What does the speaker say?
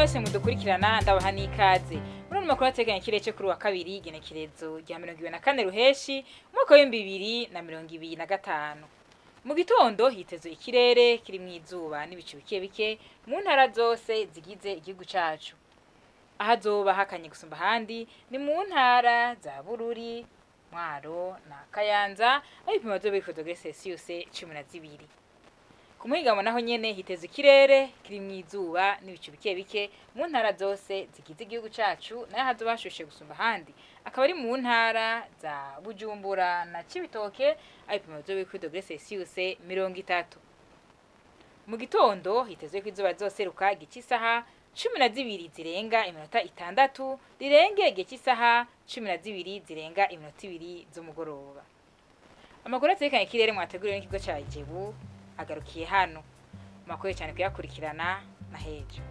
mwese mudukurikirana ndabaha n'ikaze muri ano makuru ateganya ikirere cyo kuri wa kabiri igenekerezo rya 24 ruheshi umwaka wa 2025. Mu gitondo hitezwe ikirere kiri mu izuba n'ibicu bike bike mu ntara zose zigize igihugu cacu. Ahazoba hakanye gusumba handi ni mu ntara za Bururi, Mwaro na Kayanza aho ibipimo vyo biri degrees Celsius 12. Ku muhingamo naho nyene hitezwe ikirere kiri mu izuba n'ibicu bike bike mu ntara zose zigize igihugu cacu nayo hazoba hashushe gusumba handi akaba ari mu ntara za Bujumbura na Cibitoke aho ibipimo vyo biri degrees Celsius 30. Mu gitondo hitezwe ko izuba zoseruka igice isaha 12 zirenga iminota 6 rirenge igice isaha 12 zirenga iminota 2 z'umugoroba. Amakuru atekanye ikirere mwateguriwe n'ikigo ca Igebu agarukiye hano. Makuru cyane kuyakurikirana na Wejo.